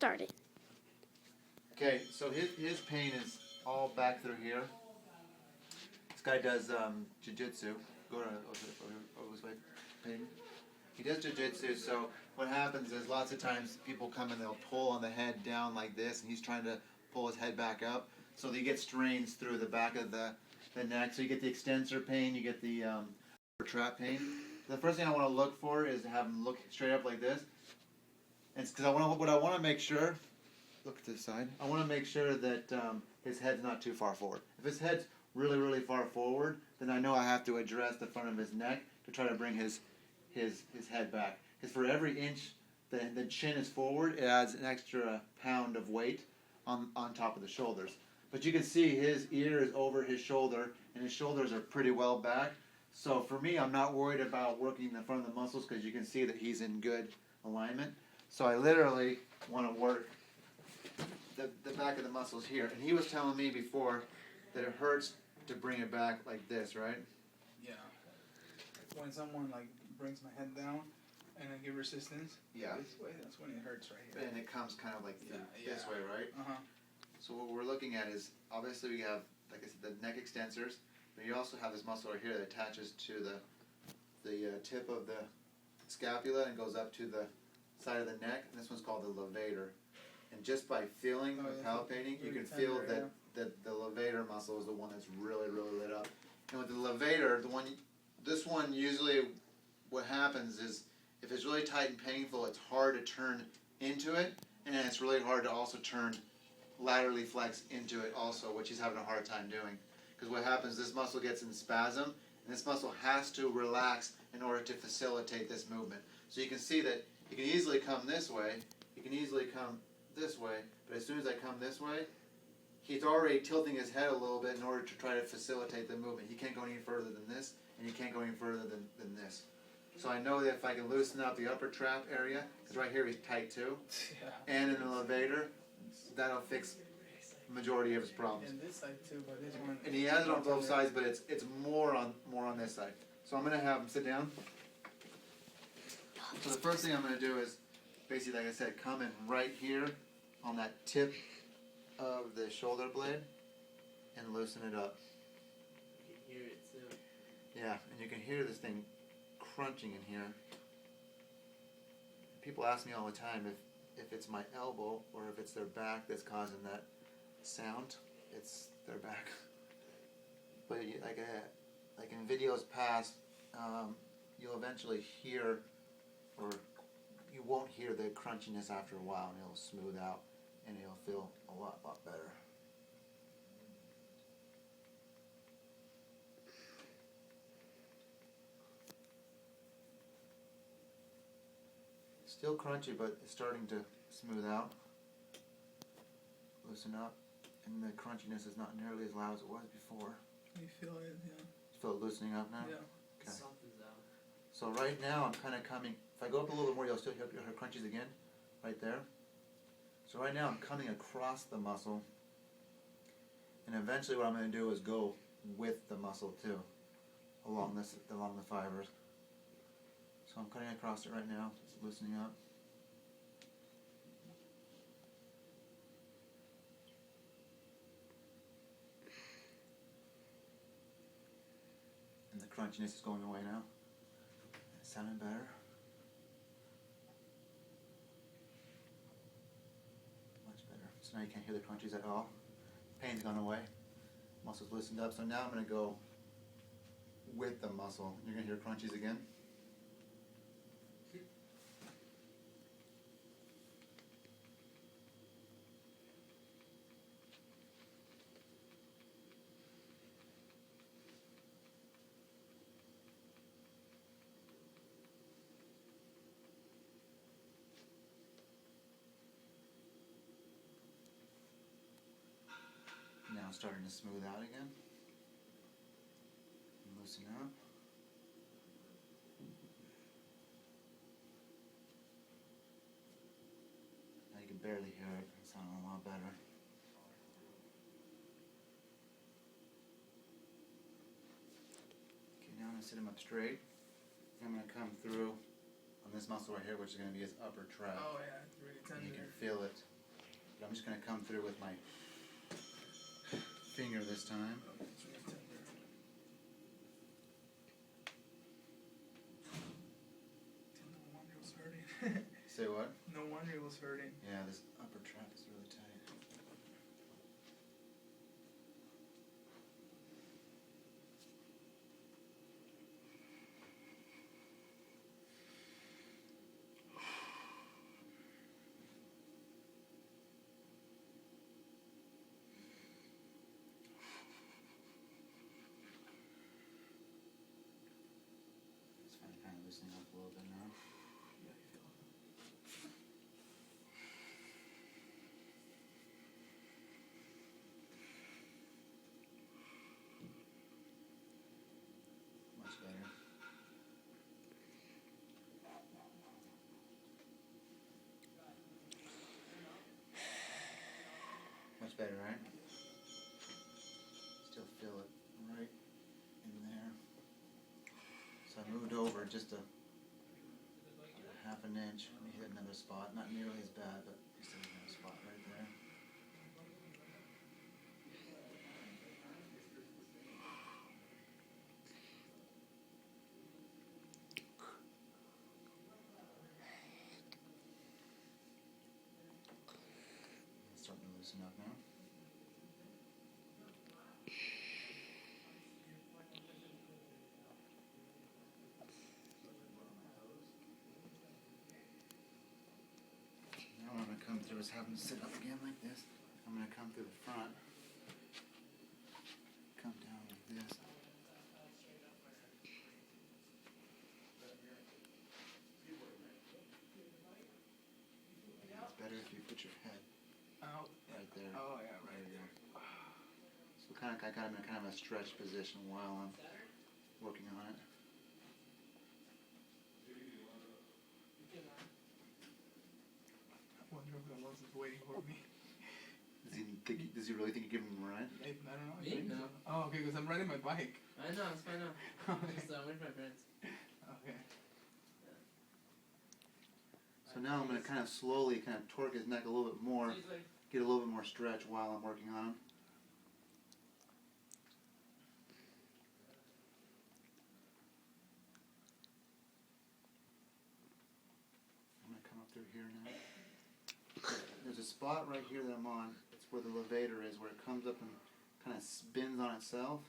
started. Okay, so his pain is all back through here. This guy does jiu-jitsu. Go to this way. Pain. He does jiu-jitsu, so what happens is lots of times people come and they'll pull on the head down like this, and he's trying to pull his head back up. So you get strains through the back of the neck. So you get the extensor pain, you get the trap pain. The first thing I want to look for is to have him look straight up like this. And because what I want to make sure, look to the side. I want to make sure that his head's not too far forward. If his head's really, really far forward, then I know I have to address the front of his neck to try to bring his head back. Because for every inch the chin is forward, it adds an extra pound of weight on top of the shoulders. But you can see his ear is over his shoulder, and his shoulders are pretty well back. So for me, I'm not worried about working the front of the muscles because you can see that he's in good alignment. So I literally want to work the back of the muscles here. And he was telling me before that it hurts to bring it back like this, right? Yeah. When someone like brings my head down and I give resistance this way, that's when it hurts right here. And it comes kind of like this way, right? Uh-huh. So what we're looking at is, obviously we have, like I said, the neck extensors, but you also have this muscle right here that attaches to the tip of the scapula and goes up to the side of the neck, and this one's called the levator. And just by feeling or palpating, you can feel that the levator muscle is the one that's really, really lit up. And with the levator, this one usually, what happens is, if it's really tight and painful, it's hard to turn into it, and then it's really hard to also turn laterally flex into it also, which he's having a hard time doing. Because what happens, this muscle gets in spasm, and this muscle has to relax in order to facilitate this movement. So you can see that he can easily come this way, he can easily come this way, but as soon as I come this way, he's already tilting his head a little bit in order to try to facilitate the movement. He can't go any further than this, and he can't go any further than this. So I know that if I can loosen up the upper trap area, because right here he's tight too, and in the levator, that'll fix the majority of his problems. And this side too, but this one. And he has it on both sides, but it's more on this side. So I'm gonna have him sit down. So the first thing I'm gonna do is basically, like I said, come in right here on that tip of the shoulder blade and loosen it up. You can hear it too. Yeah, and you can hear this thing crunching in here. People ask me all the time if it's my elbow or if it's their back that's causing that sound. It's their back. But like in videos past, you'll eventually hear, or you won't hear the crunchiness after a while, and it'll smooth out and it'll feel a lot better. Still crunchy, but it's starting to smooth out, loosen up, and the crunchiness is not nearly as loud as it was before. You feel it, yeah. You feel it loosening up now? Yeah. Okay. Something's out. So right now I'm kind of coming, if I go up a little bit more, you'll still hear her crunchies again, right there. So right now I'm coming across the muscle, and eventually what I'm going to do is go with the muscle too, along the fibers. So I'm cutting across it right now, it's loosening up. And the crunchiness is going away now. It's sounding better. Much better. So now you can't hear the crunchies at all. Pain's gone away. Muscle's loosened up. So now I'm going to go with the muscle. You're going to hear crunchies again. Now it's starting to smooth out again. And loosen up. Now you can barely hear it. It's sounding a lot better. Okay, now I'm going to sit him up straight. I'm going to come through on this muscle right here, which is going to be his upper trap. Oh yeah, it's really tender. And you can feel it But I'm just gonna come through with my finger this time. No wonder it was hurting. Say what? No wonder it was hurting. Yeah, this upper trap is really tight. It's kind of loosening up a little bit now. Much better. Much better, right? Still feel it right in there. So I moved over just a half an inch. Let me hit another spot. Not nearly as bad, but just another spot right there. It's starting to loosen up now. Now what I'm going to come through is have him sit up again like this. I'm going to come through the front. Come down like this. It's better if you put your head Out. right there. Oh yeah, There right you there. go. So I got him in kind of a stretch position while I'm working on it. I wonder if the Lord is waiting for me. Does he really think you're giving him a ride? I don't know. I Me? think No. so. Oh, okay, because I'm riding my bike. I know, it's fine now. Just wait for my friends. Okay. So now I'm going to kind of slowly kind of torque his neck a little bit more, get a little bit more stretch while I'm working on him. I'm going to come up through here now. There's a spot right here that I'm on. It's where the levator is, where it comes up and kind of spins on itself.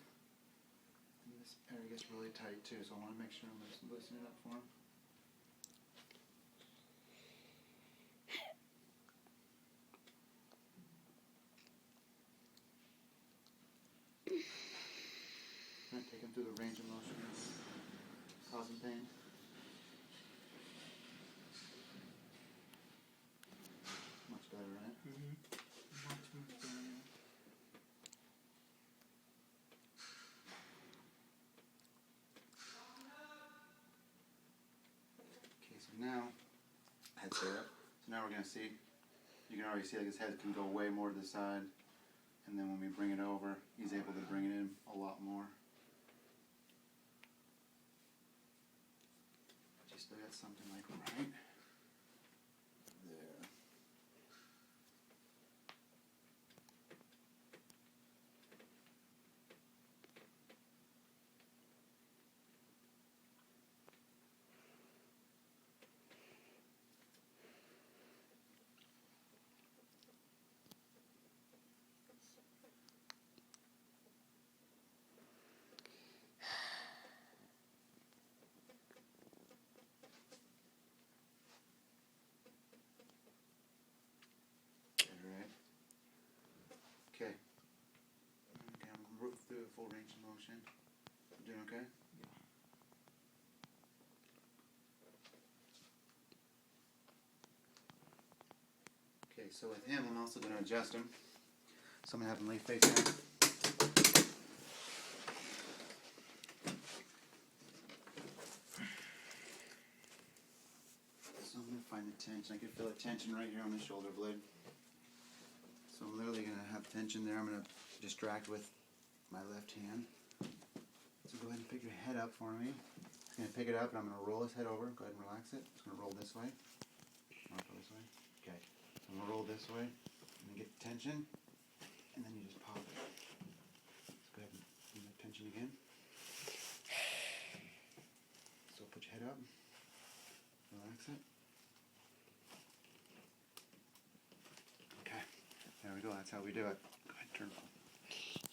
And this area gets really tight too, so I want to make sure I'm loosening it up for him. I'm going to take him through the range of motion. Causing pain. Much better, right? Mm-hmm. Much better. Okay, so now, head straight up. So now we're going to see, you can already see like his head can go way more to the side. And then when we bring it over, he's able to bring it in a lot more. But you still got something like right there. Okay. Okay, I'm going through the full range of motion. You doing okay? Okay, so with him, I'm also going to adjust him. So I'm going to have him lay face down. So I'm going to find the tension. I can feel the tension right here on the shoulder blade. So I'm literally going to have tension there. I'm going to distract with my left hand. So go ahead and pick your head up for me. I'm going to pick it up and I'm going to roll his head over. Go ahead and relax it. It's going to roll this way. Go this way. Okay. So I'm going to roll this way. And and get the tension, and then you just pop it. Let's go ahead and bring that tension again. So put your head up, relax it. Okay, there we go, that's how we do it. Go ahead, turn it on.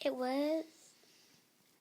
It was